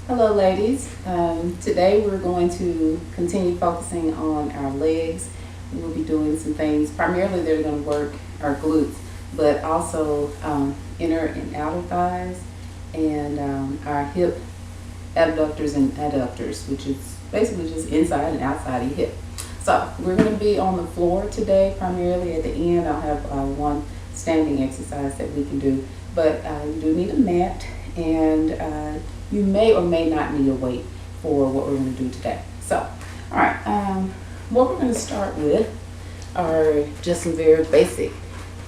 Hello ladies, today we're going to continue focusing on our legs. We'll be doing some things, primarily they're going to work our glutes, but also inner and outer thighs and our hip abductors and adductors, which is basically just inside and outside of your hip. So we're going to be on the floor today primarily. At the end I'll have one standing exercise that we can do, but you do need a mat, and you may or may not need a weight for what we're going to do today. So, all right, what we're going to start with are just some very basic,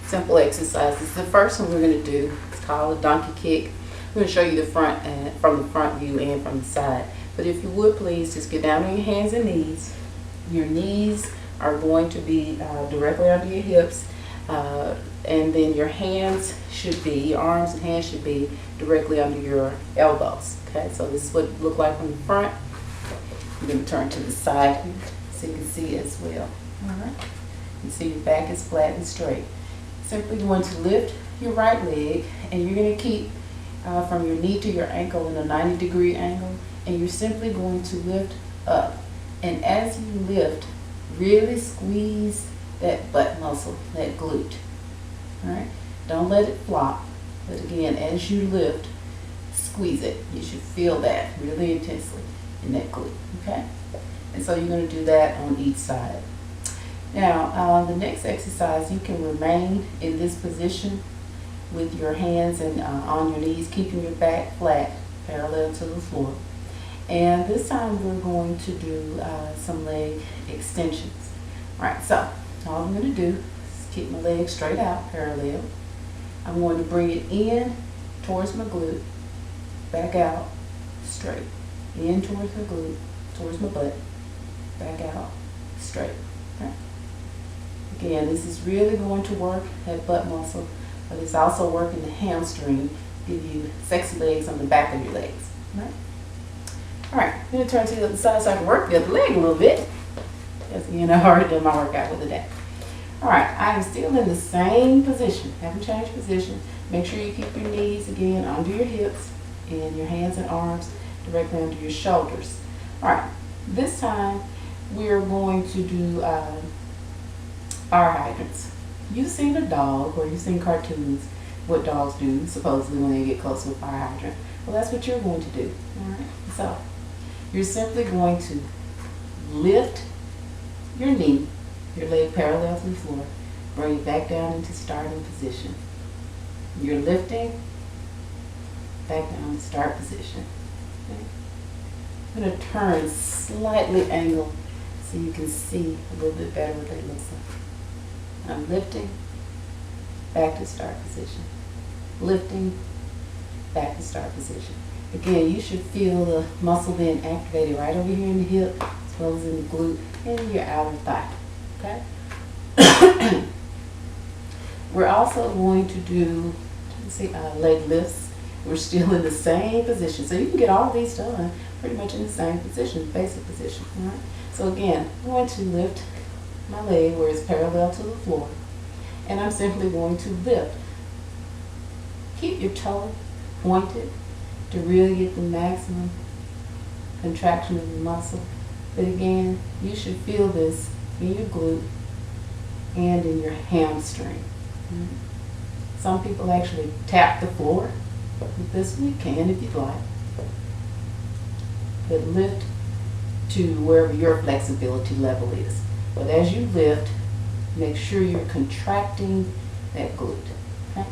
simple exercises. The first one we're going to do is called a donkey kick. We're going to show you the front from the front view and from the side. But if you would please just get down on your hands and knees. Your knees are going to be directly under your hips. And then your hands should be, your arms and hands should be directly under your elbows. Okay, so this is what it looked like from the front. I'm going to turn to the side here so you can see as well. All right, you see your back is flat and straight. Simply going to lift your right leg, and you're going to keep from your knee to your ankle in a 90-degree angle, and you're simply going to lift up. And as you lift, really squeeze that butt muscle, that glute. All right, don't let it flop, but again, as you lift, squeeze it. You should feel that really intensely in that glute. Okay, and so you're going to do that on each side. Now the next exercise, you can remain in this position with your hands and on your knees, keeping your back flat parallel to the floor. And this time we're going to do some leg extensions. All right, so all I'm going to do is keep my legs straight out, parallel. I'm going to bring it in towards my glute, back out, straight. In towards my glute, towards my butt, back out, straight. Okay? Again, this is really going to work that butt muscle, but it's also working the hamstring, give you sexy legs on the back of your legs. Right? All right, I'm going to turn to the other side so I can work the other leg a little bit. Because again, I've already done my workout with the day. All right, I am still in the same position. Haven't changed position. Make sure you keep your knees again under your hips and your hands and arms directly under your shoulders. All right, this time we're going to do fire hydrants. You've seen a dog, or you've seen cartoons, what dogs do supposedly when they get close to a fire hydrant. Well, that's what you're going to do. All right, so you're simply going to lift your knee, your leg parallel to the floor, bring it back down into starting position. You're lifting, back down to start position. Okay. I'm going to turn slightly angled so you can see a little bit better what they look like. I'm lifting, back to start position. Lifting, back to start position. Again, you should feel the muscle being activated right over here in the hip, as well as in the glute and your outer thigh. Okay? We're also going to do, leg lifts. We're still in the same position. So you can get all of these done pretty much in the same position, basic position. All right? So again, I'm going to lift my leg where it's parallel to the floor, and I'm simply going to lift. Keep your toe pointed to really get the maximum contraction of the muscle. But again, you should feel this in your glute and in your hamstring. Some people actually tap the floor with this. You can if you'd like. But lift to wherever your flexibility level is. But as you lift, make sure you're contracting that glute. Okay?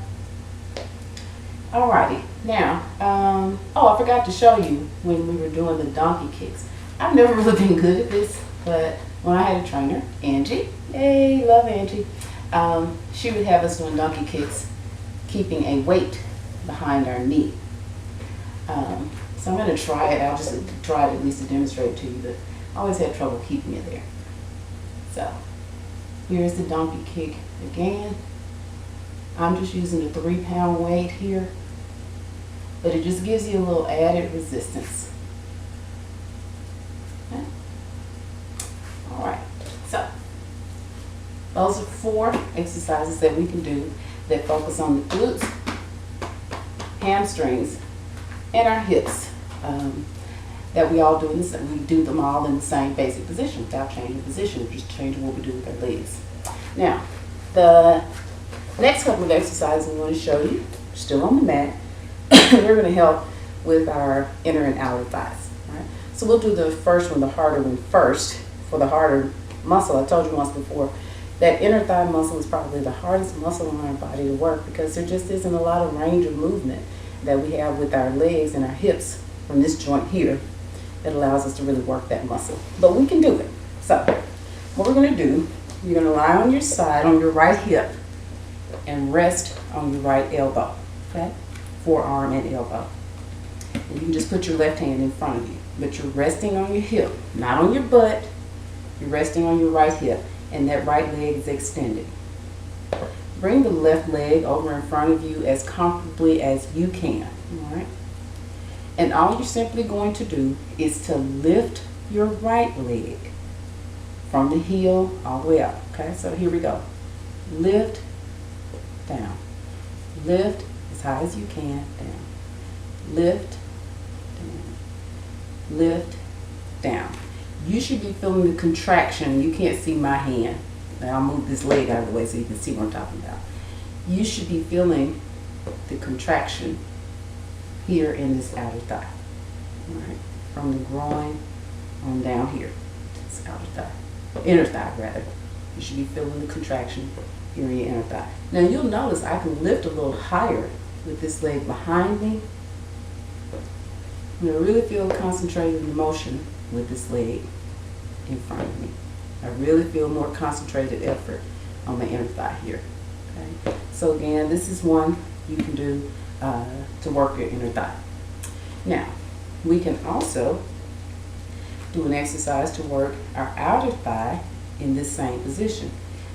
Alrighty, now, I forgot to show you when we were doing the donkey kicks. I've never really been good at this, but when I had a trainer, Angie, hey, love Angie, she would have us doing donkey kicks, keeping a weight behind our knee. So I'm going to try it. I'll just try it at least to demonstrate it to you, but I always had trouble keeping it there. So here's the donkey kick again. I'm just using a 3-pound weight here, but it just gives you a little added resistance. Okay. All right, so those are 4 exercises that we can do that focus on the glutes, hamstrings, and our hips. that we all do in the, we do them all in the same basic position without changing position. We're just changing what we do with our legs. Now, the next couple of exercises I'm going to show you, still on the mat, they're going to help with our inner and outer thighs. Right? So we'll do the first one, the harder one first. For the harder muscle, I told you once before, that inner thigh muscle is probably the hardest muscle in our body to work because there just isn't a lot of range of movement that we have with our legs and our hips from this joint here that allows us to really work that muscle. But we can do it. So what we're going to do, you're going to lie on your side on your right hip and rest on your right elbow. Okay? Forearm and elbow. And you can just put your left hand in front of you. But you're resting on your hip, not on your butt. You're resting on your right hip, and that right leg is extended. Bring the left leg over in front of you as comfortably as you can. All right? And all you're simply going to do is to lift your right leg from the heel all the way up. Okay, so here we go. Lift, down. Lift as high as you can, down. Lift, down. Lift, down. You should be feeling the contraction. You can't see my hand. Now I'll move this leg out of the way so you can see what I'm talking about. You should be feeling the contraction here in this outer thigh. All right, from the groin on down here. This outer thigh, inner thigh rather. You should be feeling the contraction here in your inner thigh. Now you'll notice I can lift a little higher with this leg behind me. I'm going to really feel concentrated motion with this leg in front of me. I really feel more concentrated effort on the inner thigh here. Okay? So again, this is one you can do to work your inner thigh. Now, we can also do an exercise to work our outer thigh in this same position.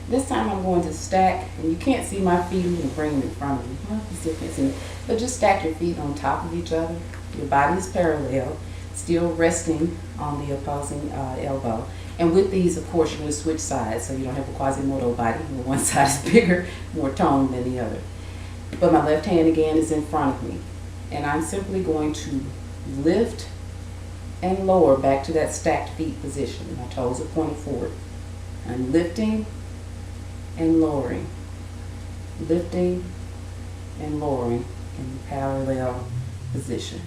This time I'm going to stack, and you can't see my feet, I'm going to bring them in front of you. Well, you still can't see me. But just stack your feet on top of each other. Your body is parallel, still resting on the opposing elbow. And with these, of course, you're going to switch sides, so you don't have a Quasimodo body where one side is bigger, more toned than the other. But my left hand, again, is in front of me. And I'm simply going to lift and lower back to that stacked feet position. My toes are pointed forward. I'm lifting and lowering. Lifting and lowering in the parallel position.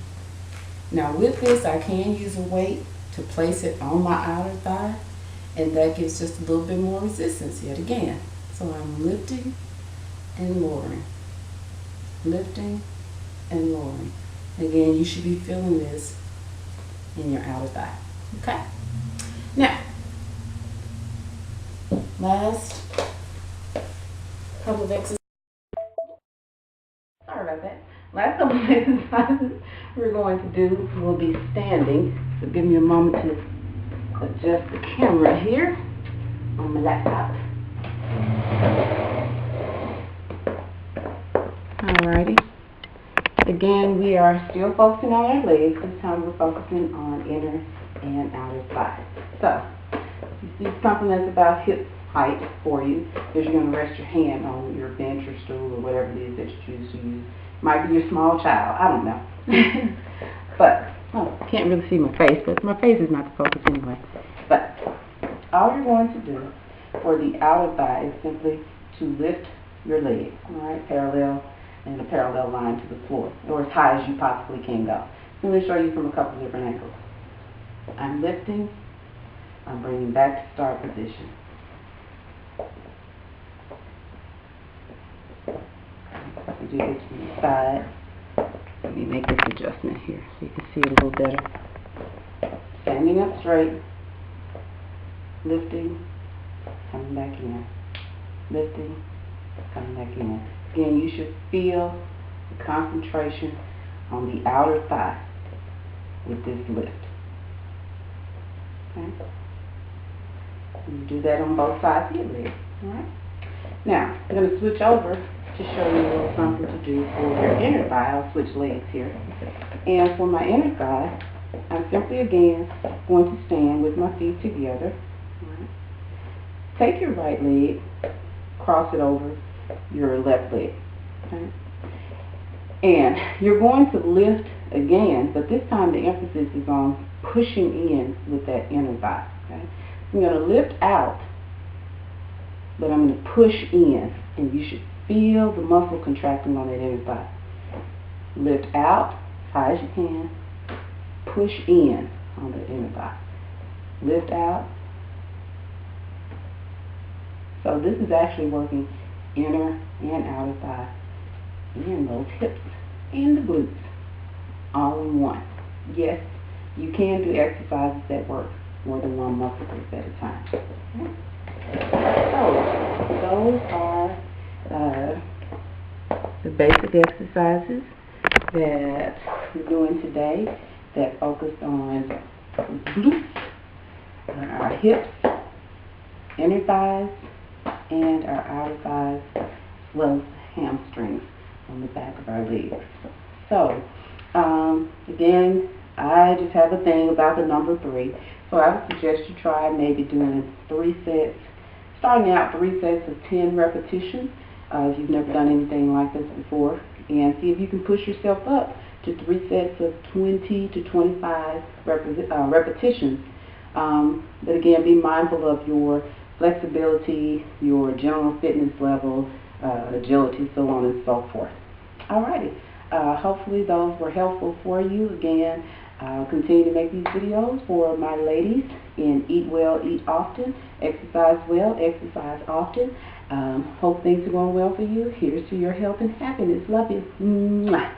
Now with this, I can use a weight to place it on my outer thigh, and that gives just a little bit more resistance yet again. So I'm lifting and lowering. Lifting and lowering. Again, you should be feeling this in your outer thigh. Okay? Now, last couple of exercises. Sorry about that. Last couple of exercises we're going to do will be standing. So give me a moment to adjust the camera here on my laptop. Alrighty. Again, we are still focusing on our legs. This time we're focusing on inner and outer thighs. So, you see something that's about hip height for you, is you're going to rest your hand on your bench or stool or whatever it is that you choose to use. Might be your small child, I don't know. But, can't really see my face, but my face is not the focus anyway. But, all you're going to do for the outer thigh is simply to lift your leg, alright, parallel and a parallel line to the floor, or as high as you possibly can go. I'm going to show you from a couple different angles. I'm lifting, I'm bringing back to start position. I do this from the side. Let me make this adjustment here so you can see it a little better. Standing up straight, lifting, coming back in, lifting, coming back in. Again, you should feel the concentration on the outer thigh with this lift. Okay? You do that on both sides of your leg. Alright? Now, I'm going to switch over to show you a little something to do for your inner thigh. I'll switch legs here. And for my inner thigh, I'm simply again going to stand with my feet together. Alright? Take your right leg, cross it over your left leg. Okay? And you're going to lift again, but this time the emphasis is on pushing in with that inner thigh. Okay? I'm going to lift out, but I'm going to push in, and you should feel the muscle contracting on that inner thigh. Lift out as high as you can, push in on the inner thigh. Lift out. So this is actually working inner and outer thigh, and those hips and the glutes all in one. Yes, you can do exercises that work more than one muscle group at a time. So those are the basic exercises that we're doing today that focus on glutes, our hips, inner thighs, and our outer thighs, as well as hamstrings on the back of our legs. So, again, I just have a thing about the number 3. So I would suggest you try maybe doing 3 sets, starting out 3 sets of 10 repetitions if you've never done anything like this before, and see if you can push yourself up to 3 sets of 20 to 25 repetitions. But again, be mindful of your flexibility, your general fitness level, agility, so on and so forth. Alrighty, hopefully those were helpful for you. Again, I'll continue to make these videos for my ladies in Eat Well, Eat Often, Exercise Well, Exercise Often. Hope things are going well for you. Here's to your health and happiness. Love you. Mwah.